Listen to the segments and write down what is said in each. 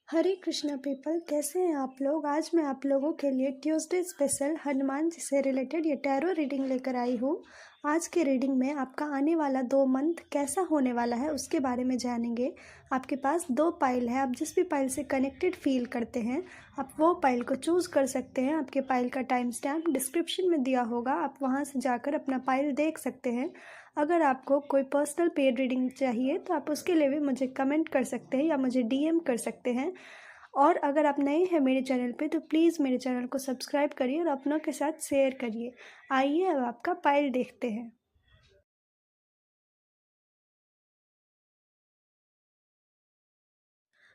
हरे Krishna people, कैसे हैं आप लोग। आज मैं आप लोगों के लिए ट्यूसडे स्पेशल हनुमान जी से रिलेटेड ये टैरो रीडिंग लेकर आई हूँ। आज के रीडिंग में आपका आने वाला 2 मंथ कैसा होने वाला है उसके बारे में जानेंगे। आपके पास 2 पाइल है, आप जिस भी पाइल से कनेक्टेड फील करते हैं आप वो पाइल को चूज़ कर सकते हैं। आपके पाइल का टाइम स्टैम्प डिस्क्रिप्शन में दिया होगा, आप वहाँ से जाकर अपना पाइल देख सकते हैं। अगर आपको कोई पर्सनल पेड रीडिंग चाहिए तो आप उसके लिए भी मुझे कमेंट कर सकते हैं या मुझे डीएम कर सकते हैं। और अगर आप नए हैं मेरे चैनल पे तो प्लीज़ मेरे चैनल को सब्सक्राइब करिए और अपनों के साथ शेयर करिए। आइए अब आपका पाइल देखते हैं।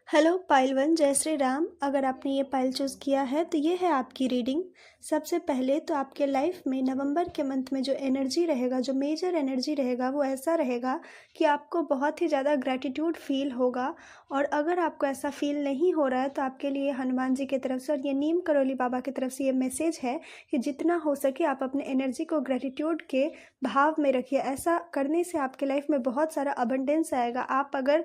हेलो पाइल 1, जय श्री राम। अगर आपने ये पाइल चूज़ किया है तो ये है आपकी रीडिंग। सबसे पहले तो आपके लाइफ में नवंबर के मंथ में जो एनर्जी रहेगा, जो मेजर एनर्जी रहेगा, वो ऐसा रहेगा कि आपको बहुत ही ज़्यादा ग्रैटिट्यूड फील होगा। और अगर आपको ऐसा फील नहीं हो रहा है तो आपके लिए हनुमान जी की तरफ से और ये नीम करोली बाबा की तरफ से ये मैसेज है कि जितना हो सके आप अपने एनर्जी को ग्रैटिट्यूड के भाव में रखिए। ऐसा करने से आपके लाइफ में बहुत सारा अबंडेंस आएगा। आप अगर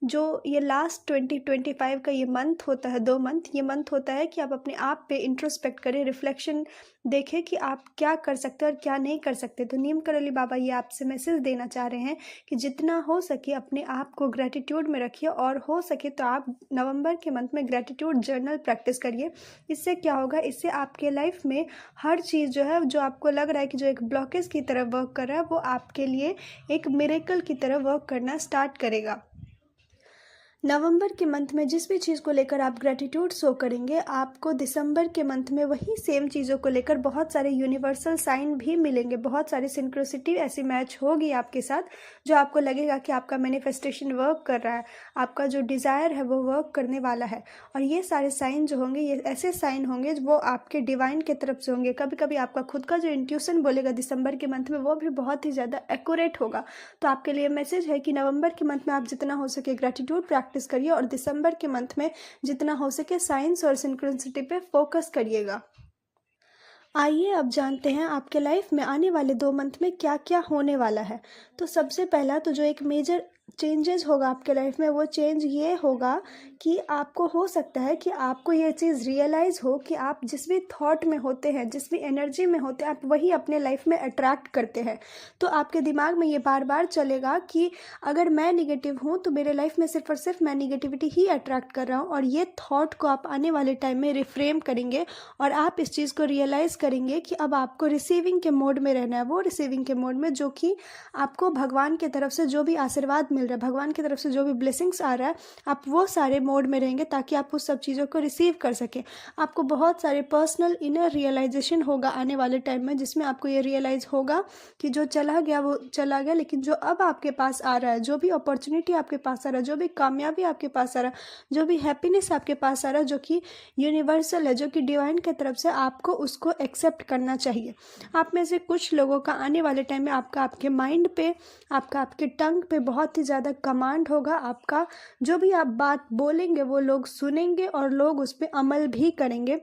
जो ये लास्ट 2025 का ये मंथ होता है, 2 मंथ, ये मंथ होता है कि आप अपने आप पे इंट्रोस्पेक्ट करें, रिफ्लेक्शन देखें कि आप क्या कर सकते हैं और क्या नहीं कर सकते। तो नीम करोली बाबा ये आपसे मैसेज देना चाह रहे हैं कि जितना हो सके अपने आप को ग्रैटिट्यूड में रखिए और हो सके तो आप नवंबर के मंथ में ग्रैटिट्यूड जर्नल प्रैक्टिस करिए। इससे क्या होगा, इससे आपके लाइफ में हर चीज़ जो है, जो आपको लग रहा है कि जो एक ब्लॉकेज की तरह वर्क कर रहा है, वो आपके लिए एक मिरेकल की तरह वर्क करना स्टार्ट करेगा। नवंबर के मंथ में जिस भी चीज़ को लेकर आप ग्रैटिट्यूड शो करेंगे, आपको दिसंबर के मंथ में वही सेम चीज़ों को लेकर बहुत सारे यूनिवर्सल साइन भी मिलेंगे। बहुत सारी सिंक्रोसिटी ऐसी मैच होगी आपके साथ जो आपको लगेगा कि आपका मैनिफेस्टेशन वर्क कर रहा है, आपका जो डिज़ायर है वो वर्क करने वाला है। और ये सारे साइन जो होंगे, ये ऐसे साइन होंगे वो आपके डिवाइन की तरफ से होंगे। कभी कभी आपका खुद का जो इंट्यूशन बोलेगा दिसंबर के मंथ में, वो भी बहुत ही ज़्यादा एक्यूरेट होगा। तो आपके लिए मैसेज है कि नवंबर के मंथ में आप जितना हो सके ग्रैटिट्यूड प्रैक्टिस करिए और दिसंबर के मंथ में जितना हो सके साइंस और सिंक्रोनिसिटी पे फोकस करिएगा। आइए अब जानते हैं आपके लाइफ में आने वाले 2 मंथ में क्या क्या होने वाला है। तो सबसे पहला तो जो एक मेजर चेंजेस होगा आपके लाइफ में, वो चेंज ये होगा कि आपको हो सकता है कि आपको ये चीज़ रियलाइज़ हो कि आप जिस भी थॉट में होते हैं, जिस भी एनर्जी में होते हैं, आप वही अपने लाइफ में अट्रैक्ट करते हैं। तो आपके दिमाग में ये बार बार चलेगा कि अगर मैं निगेटिव हूँ तो मेरे लाइफ में सिर्फ और सिर्फ मैं निगेटिविटी ही अट्रैक्ट कर रहा हूँ। और ये थॉट को आप आने वाले टाइम में रिफ्रेम करेंगे और आप इस चीज़ को रियलाइज़ करेंगे कि अब आपको रिसीविंग के मोड में रहना है। वो रिसीविंग के मोड में जो कि आपको भगवान की तरफ से जो भी आशीर्वाद मिल रहा है, भगवान की तरफ से जो भी ब्लेसिंग्स आ रहा है, आप वो सारे मोड में रहेंगे ताकि आप उस सब चीज़ों को रिसीव कर सकें। आपको बहुत सारे पर्सनल इनर रियलाइजेशन होगा आने वाले टाइम में, जिसमें आपको ये रियलाइज़ होगा कि जो चला गया वो चला गया, लेकिन जो अब आपके पास आ रहा है, जो भी अपॉर्चुनिटी आपके पास आ रहा है, जो भी कामयाबी आपके पास आ रहा है, जो भी हैप्पीनेस आपके पास आ रहा है, जो कि यूनिवर्सल है, जो कि डिवाइन की तरफ से, आपको उसको एक्सेप्ट करना चाहिए। आप में से कुछ लोगों का आने वाले टाइम में आपके माइंड पे, आपके टंग पे बहुत ही ज़्यादा कमांड होगा। आपका जो भी आप बात बोलेंगे वो लोग सुनेंगे और लोग उस पर अमल भी करेंगे।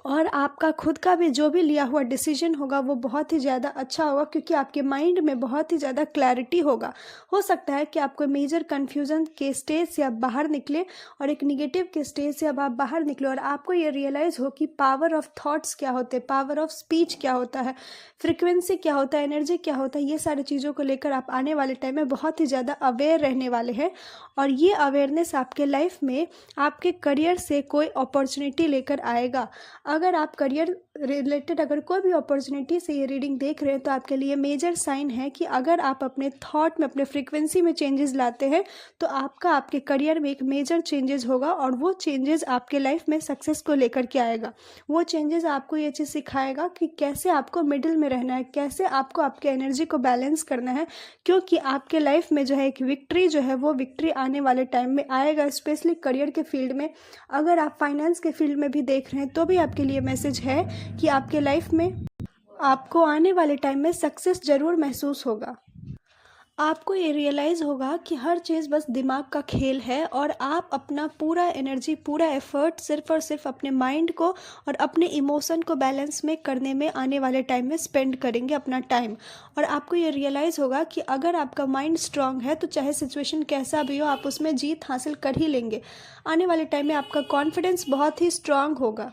और आपका खुद का भी जो भी लिया हुआ डिसीजन होगा वो बहुत ही ज़्यादा अच्छा होगा, क्योंकि आपके माइंड में बहुत ही ज़्यादा क्लैरिटी होगा। हो सकता है कि आपको मेजर कन्फ्यूज़न के स्टेज से आप बाहर निकले और एक निगेटिव के स्टेज से अब आप बाहर निकले और आपको ये रियलाइज़ हो कि पावर ऑफ थॉट्स क्या होते हैं, पावर ऑफ स्पीच क्या होता है, फ्रिक्वेंसी क्या होता है, एनर्जी क्या होता है। ये सारी चीज़ों को लेकर आप आने वाले टाइम में बहुत ही ज़्यादा अवेयर रहने वाले हैं। और ये अवेयरनेस आपके लाइफ में आपके करियर से कोई अपॉर्चुनिटी लेकर आएगा। अगर आप करियर रिलेटेड अगर कोई भी अपॉर्चुनिटी से ये रीडिंग देख रहे हैं तो आपके लिए मेजर साइन है कि अगर आप अपने थॉट में, अपने फ्रीक्वेंसी में चेंजेस लाते हैं तो आपके करियर में एक मेजर चेंजेस होगा और वो चेंजेस आपके लाइफ में सक्सेस को लेकर के आएगा। वो चेंजेस आपको ये चीज़ सिखाएगा कि कैसे आपको मिडिल में रहना है, कैसे आपको आपके एनर्जी को बैलेंस करना है, क्योंकि आपके लाइफ में जो है एक विक्ट्री जो है वो विक्ट्री आने वाले टाइम में आएगा, स्पेशली करियर के फील्ड में। अगर आप फाइनेंस के फील्ड में भी देख रहे हैं तो भी आपके लिए मैसेज है कि आपके लाइफ में आपको आने वाले टाइम में सक्सेस ज़रूर महसूस होगा। आपको ये रियलाइज़ होगा कि हर चीज़ बस दिमाग का खेल है और आप अपना पूरा एनर्जी, पूरा एफ़र्ट सिर्फ़ और सिर्फ़ अपने माइंड को और अपने इमोशन को बैलेंस में करने में आने वाले टाइम में स्पेंड करेंगे अपना टाइम। और आपको ये रियलाइज़ होगा कि अगर आपका माइंड स्ट्रॉन्ग है तो चाहे सिचुएशन कैसा भी हो, आप उसमें जीत हासिल कर ही लेंगे। आने वाले टाइम में आपका कॉन्फिडेंस बहुत ही स्ट्रॉन्ग होगा।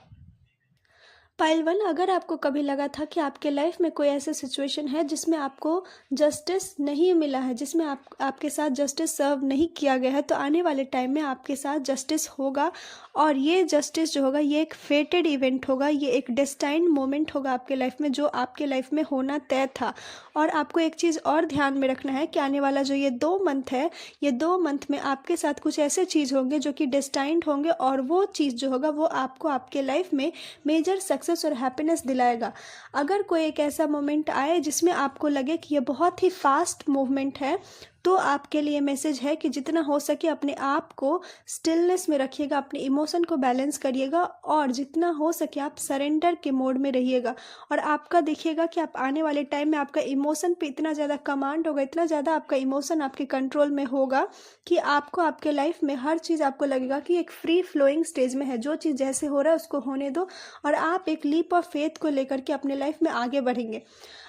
पाइल 1, अगर आपको कभी लगा था कि आपके लाइफ में कोई ऐसा सिचुएशन है जिसमें आपको जस्टिस नहीं मिला है, जिसमें आपके साथ जस्टिस सर्व नहीं किया गया है, तो आने वाले टाइम में आपके साथ जस्टिस होगा। और ये जस्टिस जो होगा ये एक फेटेड इवेंट होगा, ये एक डेस्टाइन्ड मोमेंट होगा आपके लाइफ में, जो आपके लाइफ में होना तय था। और आपको एक चीज़ और ध्यान में रखना है कि आने वाला जो ये 2 मंथ है, ये 2 मंथ में आपके साथ कुछ ऐसे चीज़ होंगे जो कि डेस्टाइन्ड होंगे, और वो चीज़ जो होगा वो आपको आपके लाइफ में मेजर सक्सेस और हैप्पीनेस दिलाएगा। अगर कोई एक ऐसा मोमेंट आए जिसमें आपको लगे कि ये बहुत ही फास्ट मूवमेंट है, तो आपके लिए मैसेज है कि जितना हो सके अपने आप को स्टिलनेस में रखिएगा, अपने इमोशन को बैलेंस करिएगा, और जितना हो सके आप सरेंडर के मोड में रहिएगा। और आपका देखिएगा कि आप आने वाले टाइम में आपका इमोशन पे इतना ज़्यादा कमांड होगा, इतना ज़्यादा आपका इमोशन आपके कंट्रोल में होगा कि आपको आपके लाइफ में हर चीज़ आपको लगेगा कि एक फ्री फ्लोइंग स्टेज में है। जो चीज़ जैसे हो रहा है उसको होने दो, और आप एक लीप ऑफ फेथ को लेकर के अपने लाइफ में आगे बढ़ेंगे।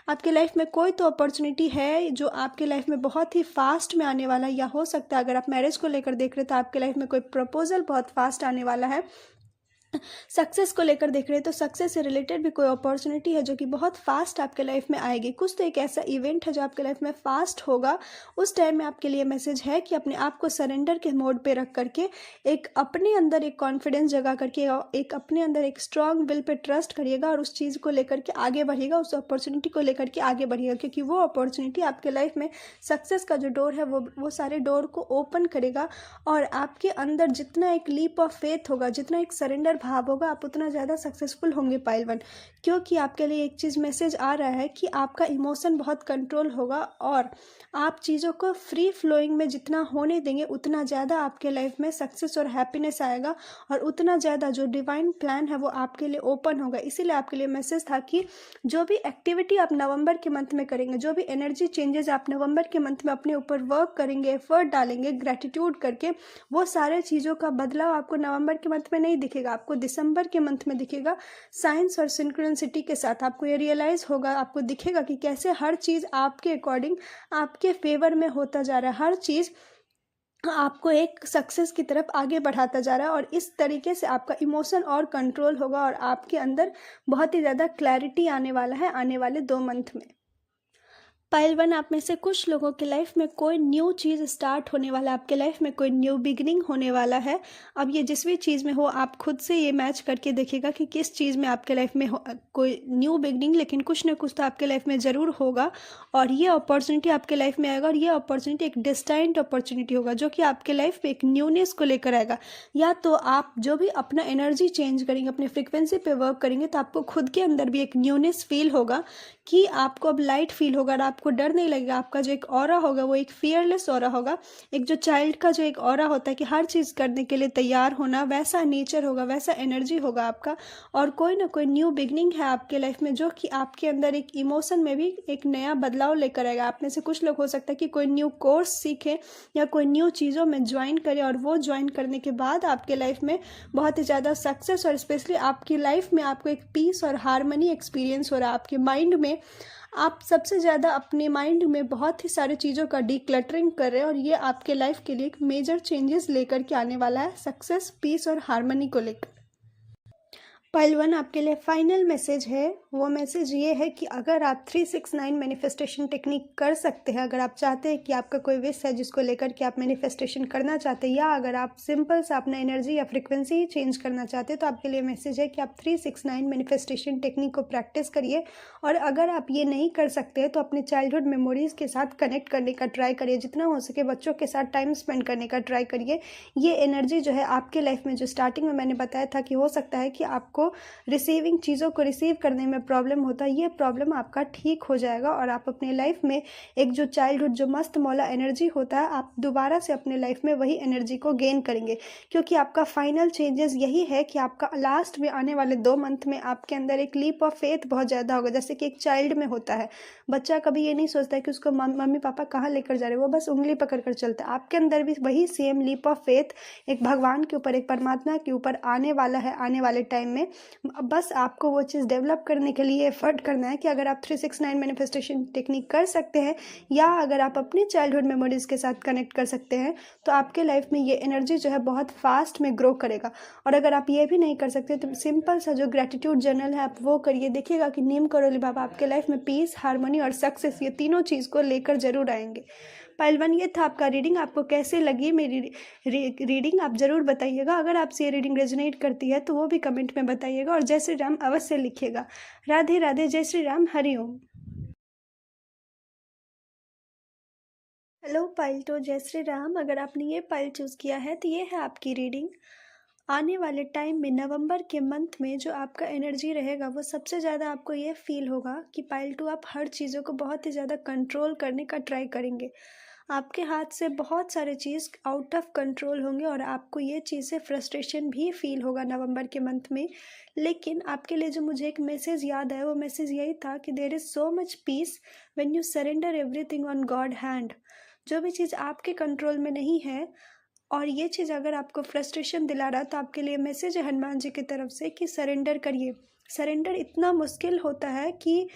आपके लाइफ में कोई तो अपॉर्चुनिटी है जो आपके लाइफ में बहुत ही फास्ट में आने वाला है, या हो सकता है अगर आप मैरिज को लेकर देख रहे हो तो आपके लाइफ में कोई प्रपोजल बहुत फास्ट आने वाला है। सक्सेस को लेकर देख रहे हैं तो सक्सेस से रिलेटेड भी कोई अपॉर्चुनिटी है जो कि बहुत फास्ट आपके लाइफ में आएगी। कुछ तो एक ऐसा इवेंट है जो आपके लाइफ में फास्ट होगा। उस टाइम में आपके लिए मैसेज है कि अपने आप को सरेंडर के मोड पे रख करके एक अपने अंदर एक कॉन्फिडेंस जगा करके एक अपने अंदर एक स्ट्रांग विल पे ट्रस्ट करिएगा, और उस चीज़ को लेकर के आगे बढ़िएगा, उस अपॉर्चुनिटी को लेकर के आगे बढ़िएगा, क्योंकि वो अपॉर्चुनिटी आपके लाइफ में सक्सेस का जो डोर है वो सारे डोर को ओपन करेगा। और आपके अंदर जितना एक लीप ऑफ फेथ होगा, जितना एक सरेंडर भाव होगा, आप उतना ज़्यादा सक्सेसफुल होंगे पाइल 1। क्योंकि आपके लिए एक चीज़ मैसेज आ रहा है कि आपका इमोशन बहुत कंट्रोल होगा, और आप चीज़ों को फ्री फ्लोइंग में जितना होने देंगे उतना ज़्यादा आपके लाइफ में सक्सेस और हैप्पीनेस आएगा, और उतना ज़्यादा जो डिवाइन प्लान है वो आपके लिए ओपन होगा। इसीलिए आपके लिए मैसेज था कि जो भी एक्टिविटी आप नवंबर के मंथ में करेंगे, जो भी एनर्जी चेंजेस आप नवंबर के मंथ में अपने ऊपर वर्क करेंगे, एफर्ट डालेंगे ग्रेटिट्यूड करके, वो सारे चीज़ों का बदलाव आपको नवंबर के मंथ में नहीं दिखेगा, आपको दिसंबर के मंथ में दिखेगा। साइंस और सिंक्रोनिसिटी के साथ आपको ये रियलाइज़ होगा, आपको दिखेगा कि कैसे हर चीज़ आपके अकॉर्डिंग आपके फेवर में होता जा रहा है, हर चीज़ आपको एक सक्सेस की तरफ आगे बढ़ाता जा रहा है। और इस तरीके से आपका इमोशन और कंट्रोल होगा, और आपके अंदर बहुत ही ज़्यादा क्लैरिटी आने वाला है आने वाले 2 मंथ में। पाइल 1, आप में से कुछ लोगों के लाइफ में कोई न्यू चीज़ स्टार्ट होने वाला है, आपके लाइफ में कोई न्यू बिगिनिंग होने वाला है। अब ये जिस भी चीज़ में हो, आप खुद से ये मैच करके देखिएगा कि किस चीज़ में आपके लाइफ में हो कोई न्यू बिगिनिंग, लेकिन कुछ ना कुछ तो आपके लाइफ में ज़रूर होगा, और ये अपॉर्चुनिटी आपके लाइफ में आएगा। और ये अपॉर्चुनिटी एक डेस्टाइन्ड अपॉर्चुनिटी होगा जो कि आपके लाइफ में एक न्यूनेस को लेकर आएगा। या तो आप जो भी अपना एनर्जी चेंज करेंगे, अपने फ्रिक्वेंसी पे वर्क करेंगे, तो आपको खुद के अंदर भी एक न्यूनेस फील होगा कि आपको अब लाइट फील होगा, और आपको डर नहीं लगेगा। आपका जो एक ऑरा होगा वो एक फियरलेस ऑरा होगा, एक जो चाइल्ड का जो एक ऑरा होता है कि हर चीज़ करने के लिए तैयार होना, वैसा नेचर होगा, वैसा एनर्जी होगा आपका। और कोई ना कोई न्यू बिगनिंग है आपके लाइफ में जो कि आपके अंदर एक इमोशन में भी एक नया बदलाव लेकर आएगा। आप में से कुछ लोग हो सकता है कि कोई न्यू कोर्स सीखें या कोई न्यू चीज़ों में ज्वाइन करें, और वो ज्वाइन करने के बाद आपके लाइफ में बहुत ही ज़्यादा सक्सेस, और स्पेशली आपकी लाइफ में आपको एक पीस और हारमनी एक्सपीरियंस हो रहा है। आपके माइंड में आप सबसे ज़्यादा अपने माइंड में बहुत ही सारी चीज़ों का डीक्लटरिंग कर रहे हैं, और ये आपके लाइफ के लिए एक मेजर चेंजेस लेकर के आने वाला है, सक्सेस, पीस और हारमनी को लेकर। पाइल 1, आपके लिए फाइनल मैसेज है। वो मैसेज ये है कि अगर आप 369 मैनिफेस्टेशन टेक्निक कर सकते हैं, अगर आप चाहते हैं कि आपका कोई विश है जिसको लेकर के आप मैनिफेस्टेशन करना चाहते हैं, या अगर आप सिंपल सा अपना एनर्जी या फ्रिक्वेंसी ही चेंज करना चाहते हैं, तो आपके लिए मैसेज है कि आप 369 मैनिफेस्टेशन टेक्निक को प्रैक्टिस करिए। और अगर आप ये नहीं कर सकते हैं तो अपने चाइल्डहुड मेमोरीज़ के साथ कनेक्ट करने का ट्राई करिए, जितना हो सके बच्चों के साथ टाइम स्पेंड करने का ट्राई करिए। ये एनर्जी जो है आपके लाइफ में, जो स्टार्टिंग में मैंने बताया था कि हो सकता है कि आपको आपको रिसीविंग चीज़ों को रिसीव करने में प्रॉब्लम होता है, ये प्रॉब्लम आपका ठीक हो जाएगा और आप अपने लाइफ में एक जो चाइल्डहुड जो मस्त मौला एनर्जी होता है, आप दोबारा से अपने लाइफ में वही एनर्जी को गेन करेंगे। क्योंकि आपका फाइनल चेंजेस यही है कि आपका लास्ट में आने वाले 2 मंथ में आपके अंदर एक लीप ऑफ फेथ बहुत ज़्यादा होगा। जैसे कि एक चाइल्ड में होता है, बच्चा कभी ये नहीं सोचता है कि उसको मम्मी पापा कहाँ लेकर जा रहे हैं, वो बस उंगली पकड़ कर चलता है। आपके अंदर भी वही सेम लीप ऑफ फेथ एक भगवान के ऊपर, एक परमात्मा के ऊपर आने वाला है आने वाले टाइम में। बस आपको वो चीज़ डेवलप करने के लिए एफर्ट करना है कि अगर आप 369 मैनिफेस्टेशन टेक्निक कर सकते हैं या अगर आप अपने चाइल्डहुड मेमोरीज के साथ कनेक्ट कर सकते हैं तो आपके लाइफ में ये एनर्जी जो है बहुत फास्ट में ग्रो करेगा। और अगर आप ये भी नहीं कर सकते तो सिंपल सा जो ग्रेटिट्यूड जर्नल है आप वो करिए, देखिएगा कि नीम करोली बाबा आपके लाइफ में पीस, हार्मनी और सक्सेस ये तीनों चीज़ को लेकर जरूर आएंगे। पाइल 1 ये था आपका रीडिंग। आपको कैसे लगी मेरी रीडिंग आप ज़रूर बताइएगा। अगर आपसे ये रीडिंग रेजोनेट करती है तो वो भी कमेंट में बताइएगा और जय श्री राम अवश्य लिखिएगा। राधे राधे, जय श्री राम, हरि ओम। हेलो पाइल 2, जय श्री राम। अगर आपने ये पाइल चूज़ किया है तो ये है आपकी रीडिंग। आने वाले टाइम में नवंबर के मंथ में जो आपका एनर्जी रहेगा वो सबसे ज़्यादा आपको ये फील होगा कि पाइल 2 आप हर चीज़ों को बहुत ही ज़्यादा कंट्रोल करने का ट्राई करेंगे। आपके हाथ से बहुत सारे चीज़ आउट ऑफ कंट्रोल होंगे और आपको ये चीज़ से फ्रस्ट्रेशन भी फील होगा नवंबर के मंथ में। लेकिन आपके लिए जो मुझे एक मैसेज याद आया वो मैसेज यही था कि there is so much peace when you surrender everything on God hand. जो भी चीज़ आपके कंट्रोल में नहीं है और ये चीज़ अगर आपको फ्रस्ट्रेशन दिला रहा तो आपके लिए मैसेज है हनुमान जी की तरफ से कि सरेंडर करिए। सरेंडर इतना मुश्किल होता है कि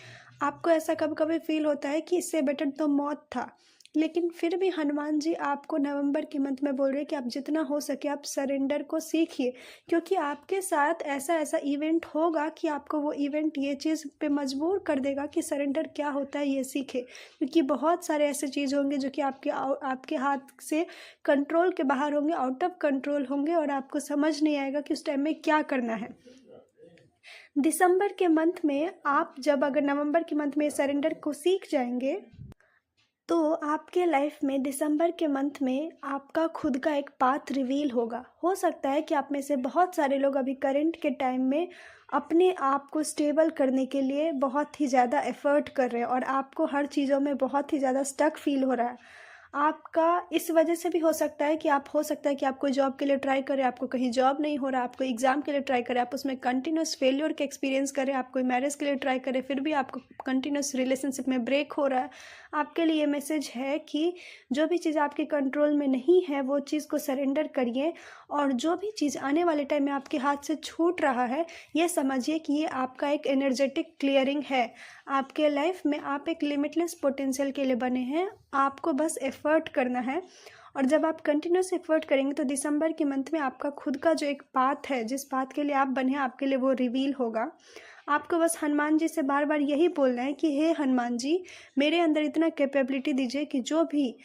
आपको ऐसा कभी कभी फील होता है कि इससे बेटर तो मौत था, लेकिन फिर भी हनुमान जी आपको नवंबर के मंथ में बोल रहे हैं कि आप जितना हो सके आप सरेंडर को सीखिए। क्योंकि आपके साथ ऐसा ऐसा इवेंट होगा कि आपको वो इवेंट ये चीज़ पे मजबूर कर देगा कि सरेंडर क्या होता है ये सीखे। क्योंकि बहुत सारे ऐसे चीज़ होंगे जो कि आपके हाथ से कंट्रोल के बाहर होंगे, आउट ऑफ कंट्रोल होंगे और आपको समझ नहीं आएगा कि उस टाइम में क्या करना है। दिसंबर के मंथ में आप जब अगर नवंबर के मंथ में सरेंडर को सीख जाएंगे तो आपके लाइफ में दिसंबर के मंथ में आपका खुद का एक पाथ रिवील होगा। हो सकता है कि आप में से बहुत सारे लोग अभी करंट के टाइम में अपने आप को स्टेबल करने के लिए बहुत ही ज़्यादा एफर्ट कर रहे हैं और आपको हर चीज़ों में बहुत ही ज़्यादा स्टक फील हो रहा है। आपका इस वजह से भी हो सकता है कि आप कोई जॉब के लिए ट्राई करें, आपको कहीं जॉब नहीं हो रहा, आप कोई एग्ज़ाम के लिए ट्राई करें, आप उसमें कंटिन्यूस फेलियर के एक्सपीरियंस करें, आप कोई मैरिज के लिए ट्राई करें फिर भी आपको कंटिन्यूस रिलेशनशिप में ब्रेक हो रहा है। आपके लिए मैसेज है कि जो भी चीज़ आपके कंट्रोल में नहीं है वो चीज़ को सरेंडर करिए और जो भी चीज़ आने वाले टाइम में आपके हाथ से छूट रहा है ये समझिए कि ये आपका एक एनर्जेटिक क्लियरिंग है। आपके लाइफ में आप एक लिमिटलेस पोटेंशियल के लिए बने हैं, आपको बस एफर्ट करना है। और जब आप कंटिन्यूस एफर्ट करेंगे तो दिसंबर के मंथ में आपका खुद का जो एक पाथ है, जिस पाथ के लिए आप बने हैं आपके लिए वो रिवील होगा। आपको बस हनुमान जी से बार बार यही बोलना है कि हे हनुमान जी मेरे अंदर इतना कैपेबिलिटी दीजिए कि जो भी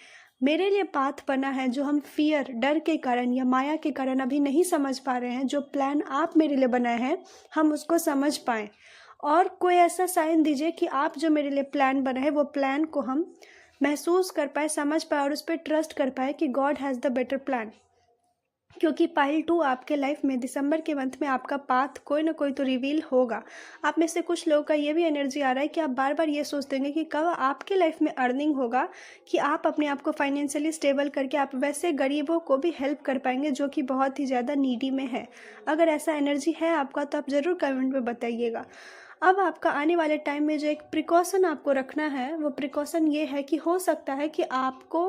मेरे लिए पाथ बना है, जो हम फियर, डर के कारण या माया के कारण अभी नहीं समझ पा रहे हैं, जो प्लान आप मेरे लिए बनाए हैं हम उसको समझ पाएँ। और कोई ऐसा साइन दीजिए कि आप जो मेरे लिए प्लान बना है वो प्लान को हम महसूस कर पाए, समझ पाए और उस पर ट्रस्ट कर पाए कि God has the better plan. क्योंकि पाइल 2 आपके लाइफ में दिसंबर के मंथ में आपका पाथ कोई ना कोई तो रिवील होगा। आप में से कुछ लोगों का ये भी एनर्जी आ रहा है कि आप बार बार ये सोचते होंगे कि कब आपके लाइफ में अर्निंग होगा कि आप अपने आप को फाइनेंशियली स्टेबल करके आप वैसे गरीबों को भी हेल्प कर पाएंगे जो कि बहुत ही ज़्यादा नीडी में है। अगर ऐसा एनर्जी है आपका तो आप ज़रूर कमेंट में बताइएगा। अब आपका आने वाले टाइम में जो एक प्रिकॉशन आपको रखना है वो प्रिकॉशन ये है कि हो सकता है कि आपको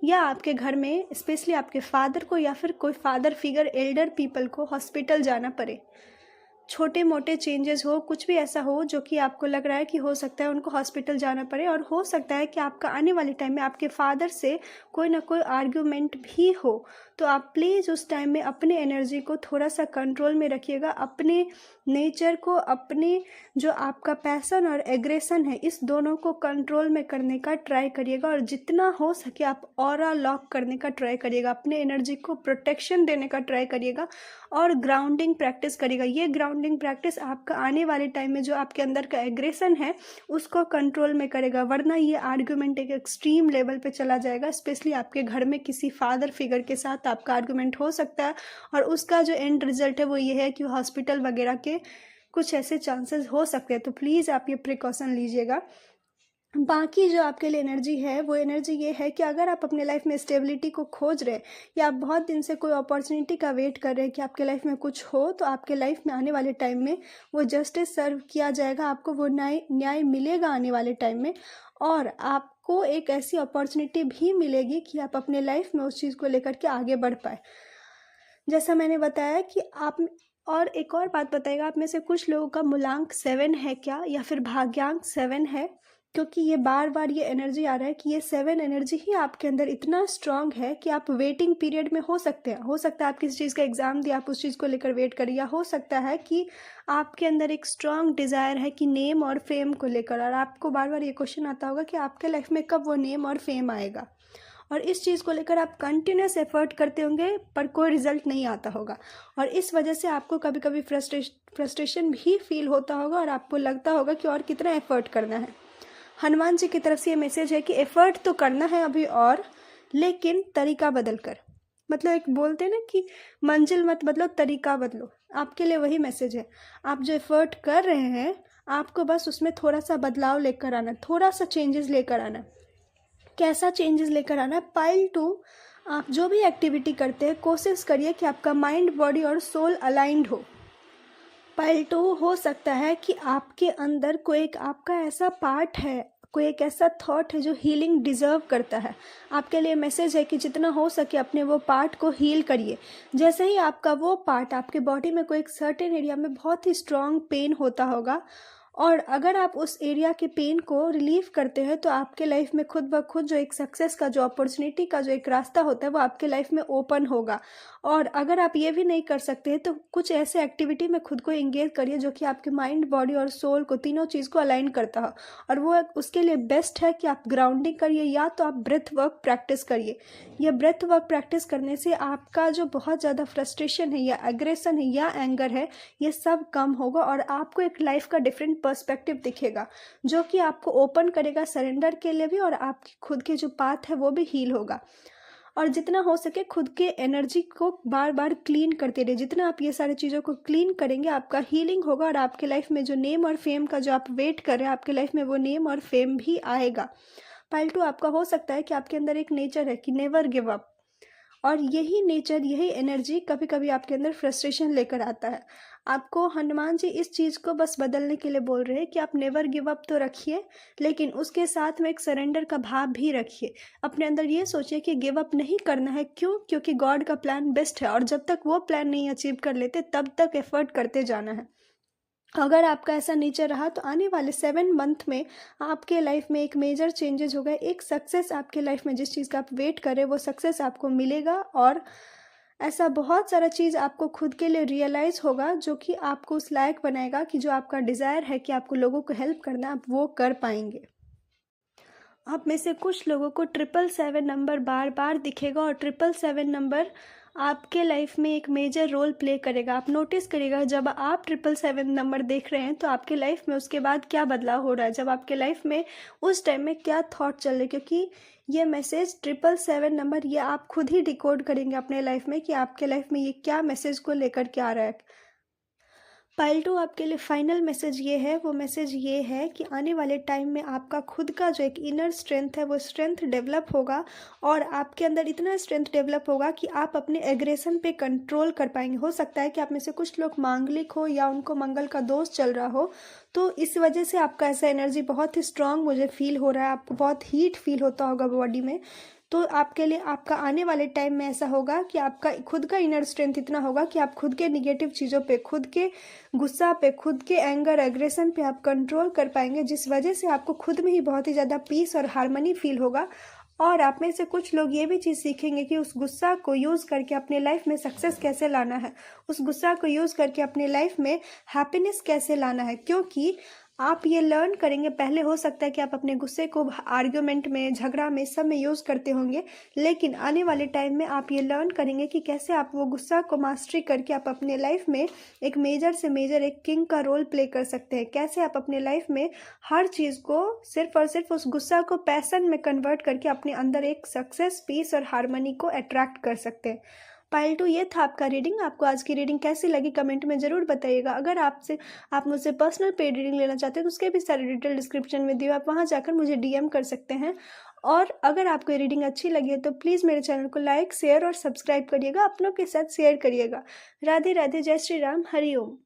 या आपके घर में स्पेशली आपके फादर को या फिर कोई फादर फिगर एल्डर पीपल को हॉस्पिटल जाना पड़े। छोटे मोटे चेंजेस हो, कुछ भी ऐसा हो जो कि आपको लग रहा है कि हो सकता है उनको हॉस्पिटल जाना पड़े और हो सकता है कि आपका आने वाले टाइम में आपके फादर से कोई ना कोई आर्ग्यूमेंट भी हो। तो आप प्लीज़ उस टाइम में अपने एनर्जी को थोड़ा सा कंट्रोल में रखिएगा, अपने नेचर को, अपने जो आपका पैशन और एग्रेशन है इस दोनों को कंट्रोल में करने का ट्राई करिएगा और जितना हो सके आप ऑरा लॉक करने का ट्राई करिएगा, अपने एनर्जी को प्रोटेक्शन देने का ट्राई करिएगा और ग्राउंडिंग प्रैक्टिस करिएगा। ये ग्राउंडिंग प्रैक्टिस आपका आने वाले टाइम में जो आपके अंदर का एग्रेशन है उसको कंट्रोल में करेगा, वरना ये आर्ग्यूमेंट एक एक्सट्रीम लेवल पे चला जाएगा। स्पेशली आपके घर में किसी फादर फिगर के साथ आपका आर्गुमेंट हो सकता है, और उसका जो एंड रिजल्ट है वो ये है कि हॉस्पिटल वगैरह के कुछ ऐसे चांसेस हो सकते हैं। तो प्लीज़ आप ये प्रिकॉशन लीजिएगा। बाकी जो आपके लिए एनर्जी है वो एनर्जी ये है कि अगर आप अपने लाइफ में स्टेबिलिटी को खोज रहे हैं, या आप बहुत दिन से कोई अपॉर्चुनिटी का वेट कर रहे हैं कि आपके लाइफ में कुछ हो, तो आपके लाइफ में आने वाले टाइम में वो जस्टिस सर्व किया जाएगा, आपको वो न्याय मिलेगा आने वाले टाइम में। और आपको एक ऐसी अपॉर्चुनिटी भी मिलेगी कि आप अपने लाइफ में उस चीज़ को लेकर के आगे बढ़ पाए। जैसा मैंने बताया कि आप, और एक और बात बताइएगा, आप में से कुछ लोगों का मूलांक 7 है क्या, या फिर भाग्यांक 7 है? क्योंकि ये बार बार ये एनर्जी आ रहा है कि ये 7 एनर्जी ही आपके अंदर इतना स्ट्रांग है कि आप वेटिंग पीरियड में हो सकते हैं। हो सकता है आप किसी चीज़ का एग्ज़ाम दिए, आप उस चीज़ को लेकर वेट करिए, या हो सकता है कि आपके अंदर एक स्ट्रांग डिज़ायर है कि नेम और फेम को लेकर, और आपको बार बार ये क्वेश्चन आता होगा कि आपके लाइफ में कब वो नेम और फेम आएगा, और इस चीज़ को लेकर आप कंटिन्यूस एफर्ट करते होंगे पर कोई रिजल्ट नहीं आता होगा, और इस वजह से आपको कभी कभी फ्रस्ट्रेशन भी फील होता होगा, और आपको लगता होगा कि और कितना एफर्ट करना है। हनुमान जी की तरफ से ये मैसेज है कि एफर्ट तो करना है अभी और, लेकिन तरीका बदल कर। मतलब एक बोलते हैं ना कि मंजिल मत बदलो, तरीका बदलो। आपके लिए वही मैसेज है। आप जो एफर्ट कर रहे हैं, आपको बस उसमें थोड़ा सा बदलाव लेकर आना, थोड़ा सा चेंजेस लेकर आना। कैसा चेंजेस लेकर आना है? पाइल 2, आप जो भी एक्टिविटी करते हैं कोशिश करिए कि आपका माइंड, बॉडी और सोल अलाइंड हो। पाइल 2 हो सकता है कि आपके अंदर कोई एक आपका ऐसा पार्ट है, कोई एक ऐसा थॉट है जो हीलिंग डिज़र्व करता है। आपके लिए मैसेज है कि जितना हो सके अपने वो पार्ट को हील करिए। जैसे ही आपका वो पार्ट, आपके बॉडी में कोई एक सर्टेन एरिया में बहुत ही स्ट्रॉन्ग पेन होता होगा, और अगर आप उस एरिया के पेन को रिलीव करते हैं, तो आपके लाइफ में खुद ब खुद जो एक सक्सेस का, जो अपॉर्चुनिटी का जो एक रास्ता होता है वो आपके लाइफ में ओपन होगा। और अगर आप ये भी नहीं कर सकते हैं तो कुछ ऐसे एक्टिविटी में खुद को एंगेज करिए जो कि आपके माइंड, बॉडी और सोल को, तीनों चीज़ को अलाइन करता हो। और वो उसके लिए बेस्ट है कि आप ग्राउंडिंग करिए, या तो आप ब्रेथ वर्क प्रैक्टिस करिए। ये ब्रेथ वर्क प्रैक्टिस करने से आपका जो बहुत ज़्यादा फ्रस्ट्रेशन है, या एग्रेशन है, या एंगर है, ये सब कम होगा, और आपको एक लाइफ का डिफरेंट पर्सपेक्टिव दिखेगा जो कि आपको ओपन करेगा सरेंडर के लिए भी, और आपकी खुद के जो पाथ है वो भी हील होगा। और जितना हो सके खुद के एनर्जी को बार बार क्लीन करते रहिए। जितना आप ये सारी चीज़ों को क्लीन करेंगे, आपका हीलिंग होगा, और आपके लाइफ में जो नेम और फेम का जो आप वेट कर रहे हैं, आपके लाइफ में वो नेम और फेम भी आएगा। पाइल 2, आपका हो सकता है कि आपके अंदर एक नेचर है कि नेवर गिव अप, और यही नेचर, यही एनर्जी कभी कभी आपके अंदर फ्रस्ट्रेशन लेकर आता है। आपको हनुमान जी इस चीज़ को बस बदलने के लिए बोल रहे हैं कि आप नेवर गिव अप तो रखिए, लेकिन उसके साथ में एक सरेंडर का भाव भी रखिए। अपने अंदर ये सोचिए कि गिव अप नहीं करना है। क्यों? क्योंकि गॉड का प्लान बेस्ट है, और जब तक वो प्लान नहीं अचीव कर लेते तब तक एफर्ट करते जाना है। अगर आपका ऐसा नेचर रहा तो आने वाले 7 मंथ में आपके लाइफ में एक मेजर चेंजेस होगा। एक सक्सेस आपके लाइफ में, जिस चीज़ का आप वेट करें वो सक्सेस आपको मिलेगा, और ऐसा बहुत सारा चीज़ आपको खुद के लिए रियलाइज़ होगा जो कि आपको उस लायक बनाएगा कि जो आपका डिज़ायर है कि आपको लोगों को हेल्प करना है, आप वो कर पाएंगे। आप में से कुछ लोगों को 777 नंबर बार बार दिखेगा, और 777 नंबर आपके लाइफ में एक मेजर रोल प्ले करेगा। आप नोटिस करिएगा जब आप 777 नंबर देख रहे हैं तो आपके लाइफ में उसके बाद क्या बदलाव हो रहा है, जब आपके लाइफ में उस टाइम में क्या थॉट चल रहे हैं। क्योंकि ये मैसेज 777 नंबर, ये आप खुद ही डिकोड करेंगे अपने लाइफ में कि आपके लाइफ में ये क्या मैसेज को लेकर के आ रहा है। पाइल 2, आपके लिए फाइनल मैसेज ये है, वो मैसेज ये है कि आने वाले टाइम में आपका खुद का जो एक इनर स्ट्रेंथ है वो स्ट्रेंथ डेवलप होगा, और आपके अंदर इतना स्ट्रेंथ डेवलप होगा कि आप अपने एग्रेशन पे कंट्रोल कर पाएंगे। हो सकता है कि आप में से कुछ लोग मांगलिक हो, या उनको मंगल का दोष चल रहा हो, तो इस वजह से आपका ऐसा एनर्जी बहुत ही स्ट्रांग मुझे फील हो रहा है। आपको बहुत हीट फील होता होगा बॉडी में। तो आपके लिए आपका आने वाले टाइम में ऐसा होगा कि आपका खुद का इनर स्ट्रेंथ इतना होगा कि आप खुद के निगेटिव चीज़ों पे, खुद के गुस्सा पे, खुद के एंगर, एग्रेशन पे आप कंट्रोल कर पाएंगे, जिस वजह से आपको खुद में ही बहुत ही ज़्यादा पीस और हार्मनी फील होगा। और आप में से कुछ लोग ये भी चीज़ सीखेंगे कि उस गुस्सा को यूज़ करके अपने लाइफ में सक्सेस कैसे लाना है, उस गुस्सा को यूज़ करके अपने लाइफ में हैप्पीनेस कैसे लाना है। क्योंकि आप ये लर्न करेंगे। पहले हो सकता है कि आप अपने गुस्से को आर्ग्यूमेंट में, झगड़ा में, सब में यूज़ करते होंगे, लेकिन आने वाले टाइम में आप ये लर्न करेंगे कि कैसे आप वो गुस्सा को मास्टरी करके आप अपने लाइफ में एक मेजर से मेजर एक किंग का रोल प्ले कर सकते हैं। कैसे आप अपने लाइफ में हर चीज़ को सिर्फ और सिर्फ उस गुस्सा को पैशन में कन्वर्ट करके अपने अंदर एक सक्सेस, पीस और हार्मनी को अट्रैक्ट कर सकते हैं। पाइल 2 ये था आपका रीडिंग। आपको आज की रीडिंग कैसी लगी कमेंट में ज़रूर बताइएगा। अगर आप मुझसे पर्सनल पेड रीडिंग लेना चाहते हैं तो उसके भी सारे डिटेल डिस्क्रिप्शन में दिए, आप वहाँ जाकर मुझे डीएम कर सकते हैं। और अगर आपको ये रीडिंग अच्छी लगी है तो प्लीज़ मेरे चैनल को लाइक, शेयर और सब्सक्राइब करिएगा, अपनों के साथ शेयर करिएगा। राधे राधे, जय श्री राम, हरि ओम।